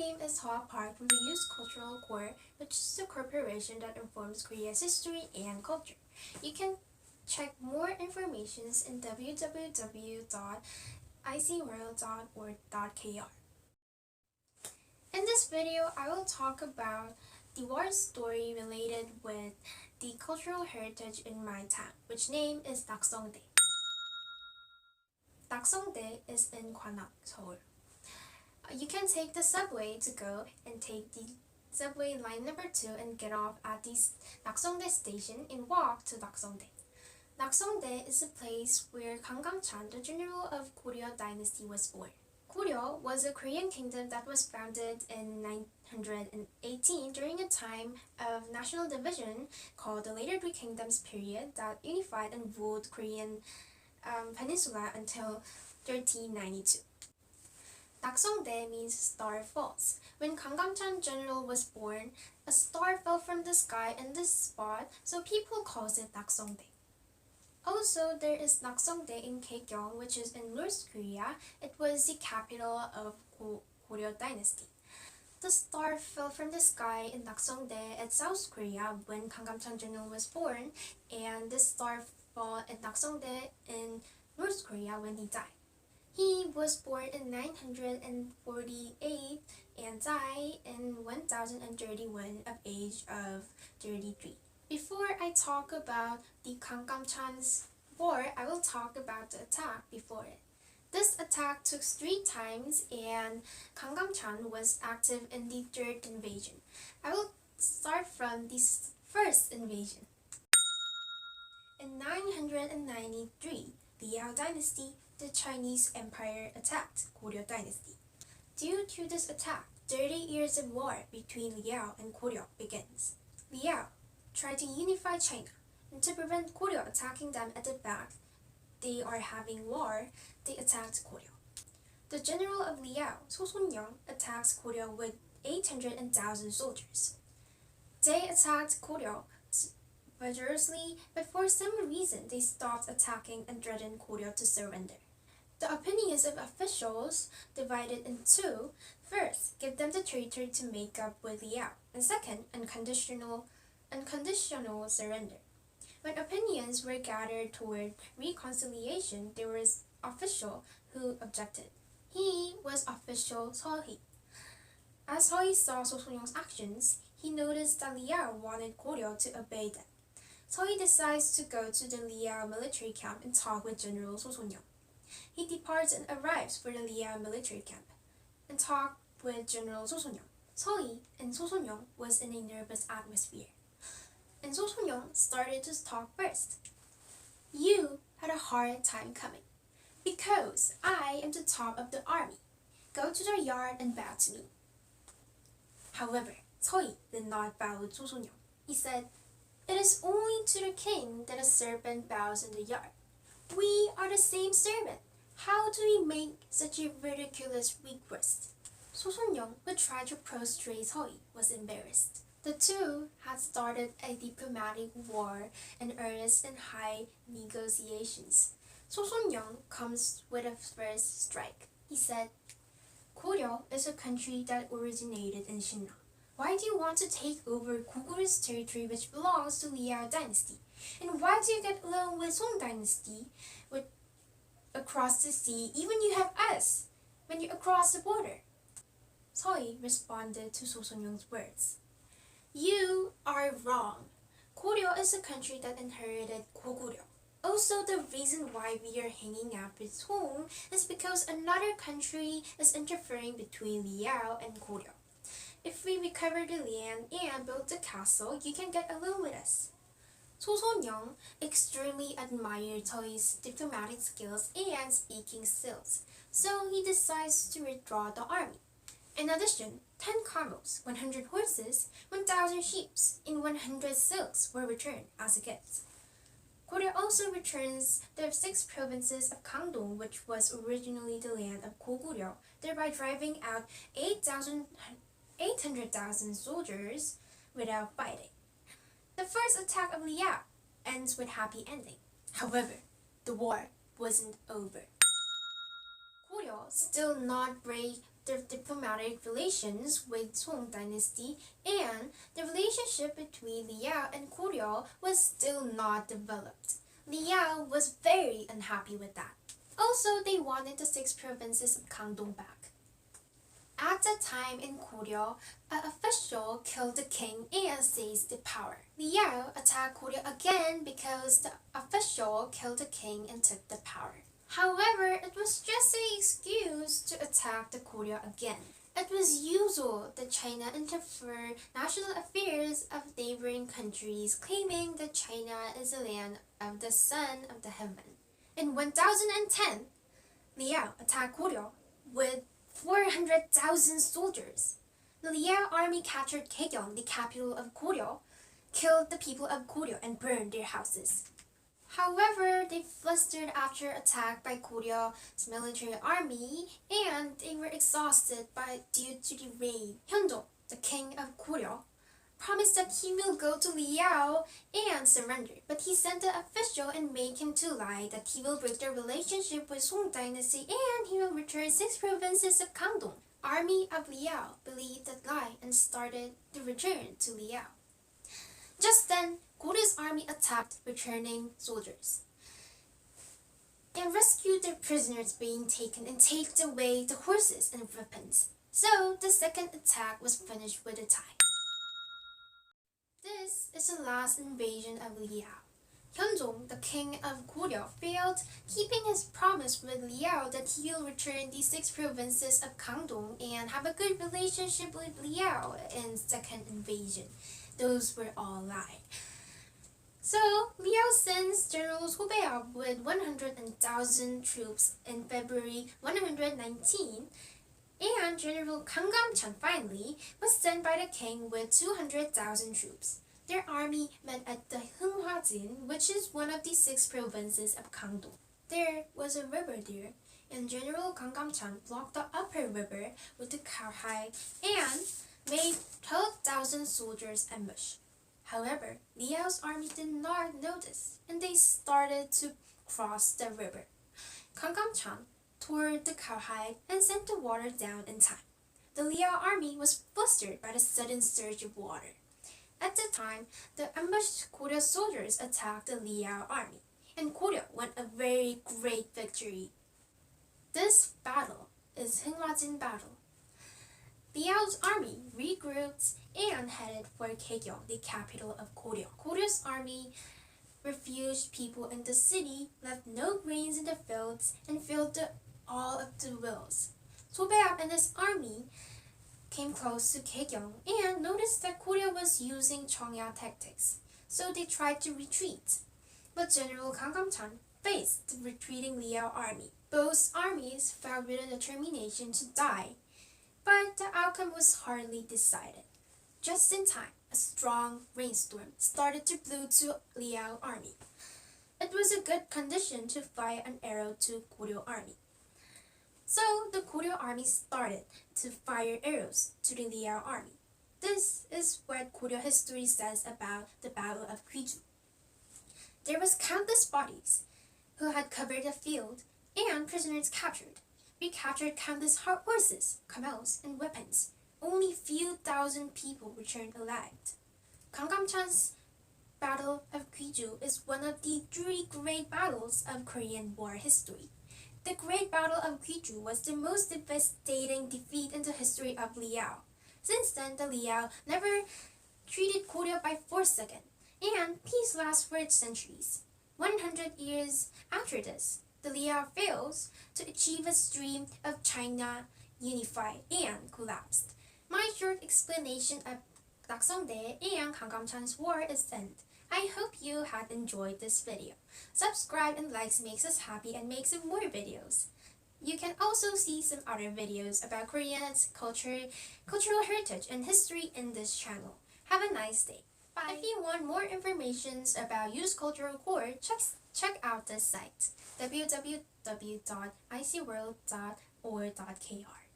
name is Hoa Park from the Youth Cultural Core, which is a corporation that informs Korea's history and culture. You can check more information in www.icworld.org.kr. In this video, I will talk about the war story related with the cultural heritage in my town, which name is Taksonde. Taksonde is in Gwanak, Seoul. You can take the subway to go and take the subway line number 2 and get off at the Taksonde station and walk to Taksonde. Taksonde is a place where Kanggamchan, the general of Goryeo dynasty, was born. Goryeo was a Korean kingdom that was founded in 918 during a time of national division called the Later Three Kingdoms period that unified and ruled Korean peninsula until 1392. Taksonde means star falls. When Kanggamchan general was born, a star fell from the sky in this spot, so people calls it Taksonde. Also, there is Nak성de in Kaegyeong, which is in North Korea. It was the capital of Goryeo dynasty. The star fell from the sky in Taksonde at South Korea when Kanggamchan general was born, and this star fell in Taksonde in North Korea when he died. He was born in 948 and died in 1031 at age of 33. Before I talk about the Kanggamchan's war, I will talk about the attack before it. This attack took 3 times and Kanggamchan was active in the 3rd invasion. I will start from the first invasion. In 993, Liao dynasty, the Chinese Empire attacked Goryeo dynasty. Due to this attack, 30 years of war between Liao and Goryeo begins. Liao tried to unify China, and to prevent Goryeo attacking them at the back, they are having war, they attacked Goryeo. The general of Liao, So-son-young, attacks Goryeo with 800,000 soldiers. They attacked Goryeo vigorously, but for some reason they stopped attacking and threatened Goryeo to surrender. The opinions of officials divided in 2. First, give them the territory to make up with Liao, and second, unconditional surrender. When opinions were gathered toward reconciliation, there was an official who objected. He was official Seohee. As Seohee saw So-son-young's actions, he noticed that Liao wanted Goryeo to obey them. Seohee decides to go to the Liao military camp and talk with General So-son-young. He departs and arrives for the Liao military camp and talked with General So-son-young. Seohee and So-son-young was in a nervous atmosphere. And So-son-young started to talk first. You had a hard time coming, because I am the top of the army. Go to the yard and bow to me. However, Seohee did not bow to So-son-young. He said, "It is only to the king that a servant bows in the yard. We are the same servant. How do we make such a ridiculous request?" So-son-young, who tried to prostrate Seohee, was embarrassed. The two had started a diplomatic war in earnest and high negotiations. So-son-young comes with a first strike. He said, "Goryeo is a country that originated in Sinna. Why do you want to take over Goguryeu's territory which belongs to Liao dynasty? And why do you get along with Song dynasty across the sea, even you have us when you across the border?" Seohee responded to So-son-young's words. "You are wrong. Goryeo is a country that inherited Goguryeo. Also, the reason why we are hanging out with Song is because another country is interfering between Liao and Goryeo. If we recover the land and build the castle, you can get along with us." So-son-young extremely admired Seohee's diplomatic skills and speaking skills, so he decides to withdraw the army. In addition, 10 camels, 100 horses, 1,000 sheep, and 100 silks were returned as a gift. Goryeo also returns the 6 provinces of Gangdong, which was originally the land of Goguryeo, thereby driving out 800,000 soldiers without fighting. The first attack of Liao ends with happy ending. However, the war wasn't over. Goryeo still not break the diplomatic relations with Song dynasty, and the relationship between Liao and Goryeo was still not developed. Liao was very unhappy with that. Also, they wanted the 6 provinces of Gangdong back. At that time in Goryeo, an official killed the king and seized the power. Liao attacked Goryeo again because the official killed the king and took the power. However, it was just an excuse to attack the Goryeo again. It was usual that China interfere national affairs of neighboring countries, claiming that China is the land of the sun of the heaven. In 1010, Liao attacked Goryeo with 400,000 soldiers. The Liao army captured Kaegyong, the capital of Goryeo, killed the people of Goryeo and burned their houses. However, they flustered after attack by Goryeo's military army, and they were exhausted due to the rain. Hyundong, the king of Goryeo, promised that he will go to Liao and surrender, but he sent an official and made him to lie that he will break the relationship with Song dynasty and he will return 6 provinces of Gangdong. Army of Liao believed that lie and started the return to Liao. Just then, Goryeo's army attacked returning soldiers and rescued their prisoners being taken and take away the horses and weapons. So the second attack was finished with a tie. This is the last invasion of Liao. Hyundong, the king of Goryeo, failed, keeping his promise with Liao that he will return the 6 provinces of Gangdong and have a good relationship with Liao in second invasion. Those were all lies. So, Liao sends General Soe with 100,000 troops in February 119, and General Kang Kam-chan finally was sent by the king with 200,000 troops. Their army met at the Heunghwa-jin, which is one of the 6 provinces of Gangdong. There was a river there, and General Kang Kam-chan blocked the upper river with the Kauhai and made 12,000 soldiers ambush. However, Liao's army did not notice, and they started to cross the river. Kang Kam-chan tore the cowhide and sent the water down in time. The Liao army was flustered by the sudden surge of water. At the time, the ambushed Goryeo soldiers attacked the Liao army, and Goryeo won a very great victory. This battle is Heunghwa-jin battle. Liao's army regrouped and headed for Kaegyong, the capital of Goryeo. Goryeo's army refuged people in the city, left no grains in the fields, and filled all of the wells. Soe and his army came close to Kaegyong and noticed that Goryeo was using Cheongya tactics, so they tried to retreat. But General Kang Kam-chan faced the retreating Liao army. Both armies fought with a determination to die, but the outcome was hardly decided. Just in time, a strong rainstorm started to blow to Liao army. It was a good condition to fire an arrow to Goryeo army. So the Goryeo army started to fire arrows to the Liao army. This is what Goryeo history says about the Battle of Gwiju. There was countless bodies who had covered the field and prisoners captured. We captured countless horses, camels, and weapons. Only few thousand people returned alive. Kang Kam-chan's Battle of Gwiju is one of the 3 great battles of Korean War history. The Great Battle of Gwiju was the most devastating defeat in the history of Liao. Since then, the Liao never treated Goryeo by force again, and peace lasts for centuries. 100 years after this, the Liao fails to achieve its dream of China unified and collapsed. My short explanation of Taksonde and Kang Kam-chan's war is end. I hope you have enjoyed this video. Subscribe and likes makes us happy and makes more videos. You can also see some other videos about Koreans, cultural heritage, and history in this channel. Have a nice day. Bye. If you want more information about used cultural core, check out this site, www.icworld.or.kr.